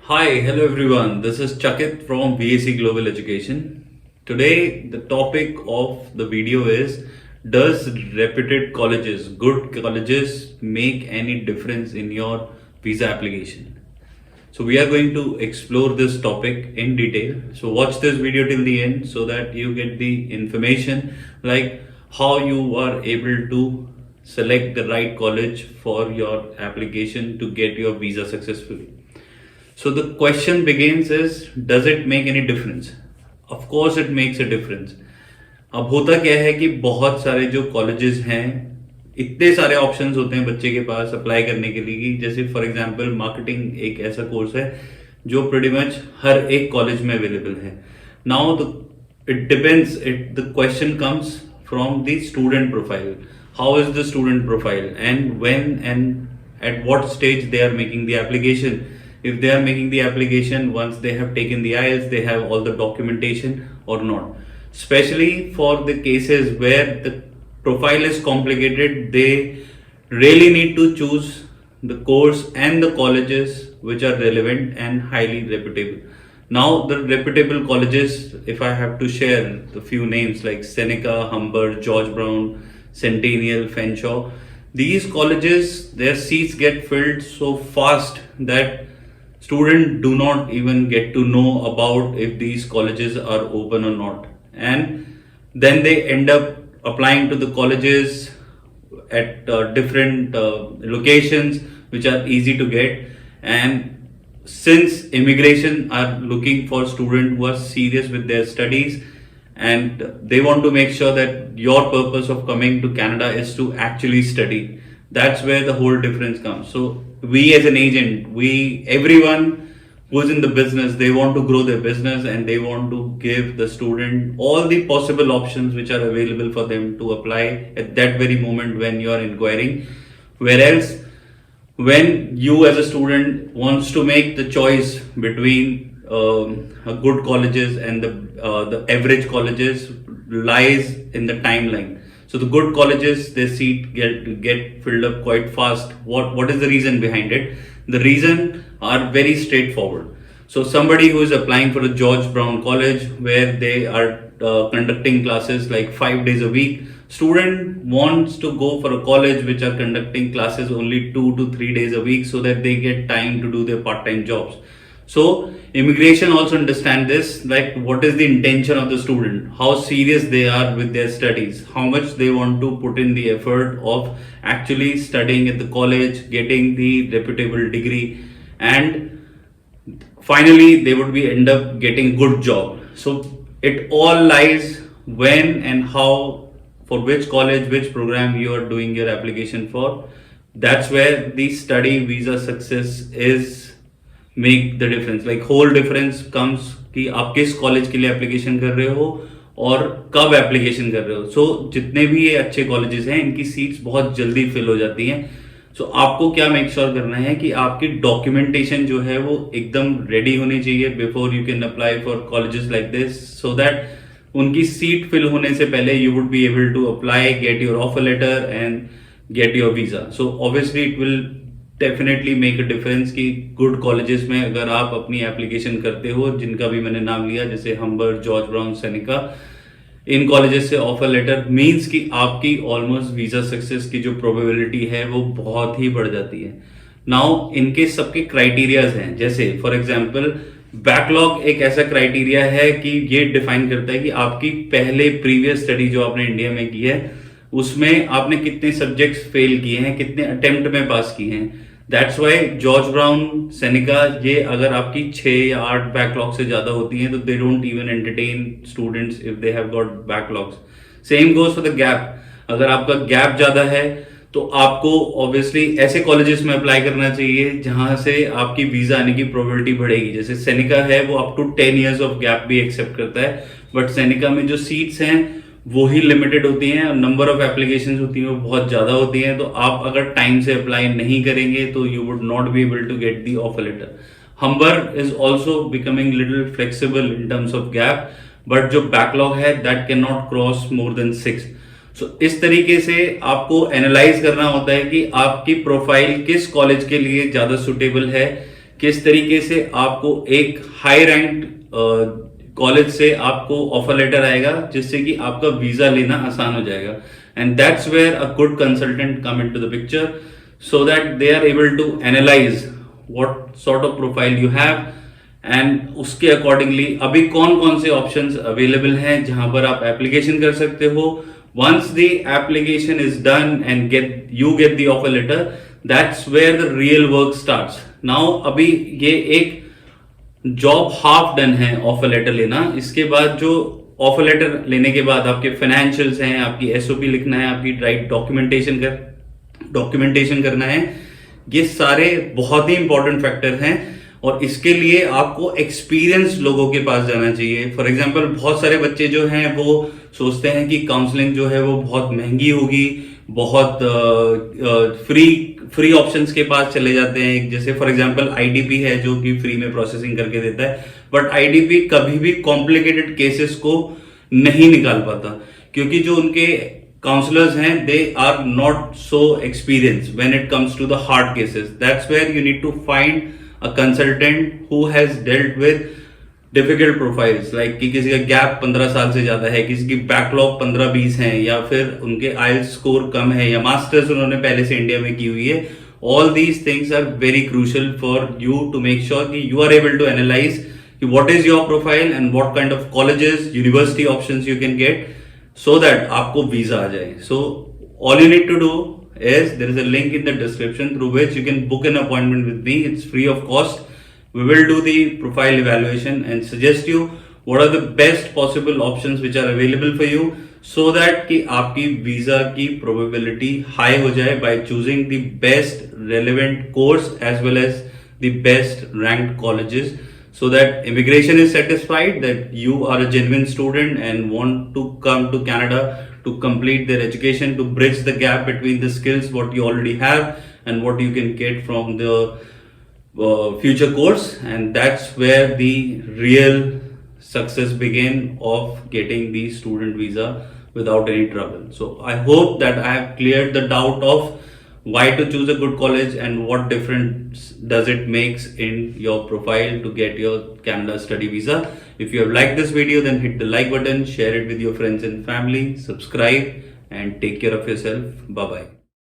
Hi, hello everyone. This is Chakit from VAC Global Education. Today, the topic of the video is: does reputed colleges, good colleges, make any difference in your visa application? So, we are going to explore this topic in detail. So, watch this video till the end so that you get the information like how you are able to select the right college for your application to get your visa successfully. So the question begins is, does it make any difference? Of course it makes a difference. अब होता क्या है कि बहुत सारे जो colleges हैं, इतने सारे ऑप्शंस होते हैं बच्चे के पास अप्लाई करने के लिए कि जैसे फॉर एग्जांपल मार्केटिंग एक ऐसा कोर्स है जो प्रीटी मच हर एक कॉलेज में अवेलेबल है. Now it depends, it the question comes from the student profile. How is the student profile, and when and at what stage they are making the application? If they are making the application once they have taken the IELTS, they have all the documentation or not. Especially for the cases where the profile is complicated, they really need to choose the course and the colleges which are relevant and highly reputable. Now, the reputable colleges, if I have to share the few names like Seneca, Humber, George Brown, Centennial, Fanshawe, these colleges, their seats get filled so fast that students do not even get to know about if these colleges are open or not. And then they end up applying to the colleges at different locations which are easy to get. And since immigration are looking for students who are serious with their studies and they want to make sure that your purpose of coming to Canada is to actually study, that's where the whole difference comes. So we as an agent, everyone who's in the business, they want to grow their business and they want to give the student all the possible options which are available for them to apply at that very moment when you are inquiring. Whereas when you as a student wants to make the choice between good colleges and the average colleges lies in the timeline. So the good colleges, their seat get filled up quite fast. What is the reason behind it? The reason are very straightforward. So somebody who is applying for a George Brown College where they are conducting classes like 5 days a week, student wants to go for a college which are conducting classes only 2 to 3 days a week so that they get time to do their part-time jobs. So immigration also understand this, like what is the intention of the student, how serious they are with their studies, how much they want to put in the effort of actually studying at the college, getting the reputable degree, and finally they would be end up getting good job. So it all lies when and how, for which college, which program you are doing your application for. That's where the study visa success is make the difference. Like whole difference comes कि आप किस college के लिए application कर रहे हो और कब एप्लीकेशन कर रहे हो. सो जितने भी ये अच्छे कॉलेजेस हैं इनकी सीट्स बहुत जल्दी फिल हो जाती हैं. सो आपको क्या मेक श्योर करना है कि आपकी डॉक्यूमेंटेशन जो है वो एकदम रेडी होनी चाहिए before you can apply for colleges like this, so that उनकी सीट फिल होने से पहले you would be able to apply, get your offer letter and get your visa. So obviously it will definitely make a difference कि good colleges में अगर आप अपनी application करते हो, जिनका भी मैंने नाम लिया जैसे हम्बर, जॉर्ज ब्राउन, सेनेका, इन कॉलेजेस से ऑफर लेटर मींस कि आपकी ऑलमोस्ट वीजा सक्सेस की जो प्रोबेबिलिटी है वो बहुत ही बढ़ जाती है. नाउ इनके सबके क्राइटेरियाज हैं. जैसे फॉर एग्जांपल बैकलॉग एक ऐसा क्राइटेरिया है कि ये डिफाइन करता है कि आपकी पहले प्रीवियस स्टडी जो आपने इंडिया में की है उसमें आपने कितने सब्जेक्ट्स फेल किए हैं, कितने अटेम्प्ट में पास किए हैं. That's why George brown, Seneca, ये अगर आपकी 6 या 8 बैकलॉग से ज्यादा होती हैं तो they don't even entertain students if they have got backlogs. Same goes for the gap. अगर आपका गैप ज्यादा है तो आपको ऑब्वियसली ऐसे कॉलेजेस में अप्लाई करना चाहिए जहां से आपकी वीजा आने की प्रोबेबिलिटी बढ़ेगी. जैसे सेनेका है वो up to 10 years of gap भी एक्सेप्ट करता है, बट सेनेका में जो सीट्स हैं वो ही लिमिटेड होती हैं और नंबर ऑफ एप्लीकेशंस होती हैं वो बहुत ज्यादा होती हैं. तो आप अगर टाइम से अप्लाई नहीं करेंगे तो you would not be able to get the offer letter. Humber is also becoming little flexible in terms of gap, but जो बैकलॉग है that can not cross more than 6. So इस तरीके से आपको एनालाइज करना होता है कि आपकी प्रोफाइल किस कॉलेज के लिए ज्यादा सुटेबल है, किस तरीके से आपको एक हाई रैंक कॉलेज से आपको ऑफर लेटर आएगा जिससे कि आपका वीजा लेना आसान हो जाएगा. And that's where a good consultant come into the picture so that they are able to analyze what sort of profile you have and उसके अकॉर्डिंगली अभी कौन कौन से ऑप्शंस अवेलेबल हैं जहां पर आप एप्लीकेशन कर सकते हो. once the application is done and you get the offer letter, that's where the real work starts. now अभी ये एक जॉब हाफ डन है ऑफर लेटर लेना. इसके बाद जो ऑफर लेटर लेने के बाद आपके फाइनेंशियल्स हैं, आपकी एसओपी लिखना है, आपकी राइट डॉक्यूमेंटेशन करना है, ये सारे बहुत ही इंपॉर्टेंट फैक्टर हैं. और इसके लिए आपको एक्सपीरियंस लोगों के पास जाना चाहिए. फॉर एग्जांपल बहुत सारे बच्चे जो हैं वो सोचते हैं कि काउंसलिंग जो है वो बहुत महंगी होगी, बहुत फ्री ऑप्शंस के पास चले जाते हैं. जैसे फॉर एग्जांपल आईडीपी है जो कि फ्री में प्रोसेसिंग करके देता है, बट आईडीपी कभी भी कॉम्प्लिकेटेड केसेस को नहीं निकाल पाता क्योंकि जो उनके counselors हैं they are not so experienced when it comes to the hard cases. That's where you need to find a consultant who has dealt with difficult profiles, like कि किसी का गैप 15 साल से ज्यादा है, किसी की बैकलॉग 15-20 है, या फिर उनके IELTS स्कोर कम है, या मास्टर्स उन्होंने पहले से इंडिया में की हुई है. All these things are very crucial for you to make sure कि you are able to analyze कि what is your profile and what kind of colleges, university options you can get so that आपको visa आ जाए. So all you need to do is there is a link in the description through which you can book an appointment with me. It's free of cost. We will do the profile evaluation and suggest you what are the best possible options which are available for you so that कि आपकी visa की probability high हो जाए by choosing the best relevant course as well as the best ranked colleges, so that immigration is satisfied that you are a genuine student and want to come to Canada to complete their education, to bridge the gap between the skills what you already have and what you can get from the future course. And that's where the real success begin of getting the student visa without any trouble. So I hope that I have cleared the doubt of why to choose a good college and what difference does it makes in your profile to get your Canada study visa. If you have liked this video, then hit the like button, share it with your friends and family, subscribe, and take care of yourself. Bye bye.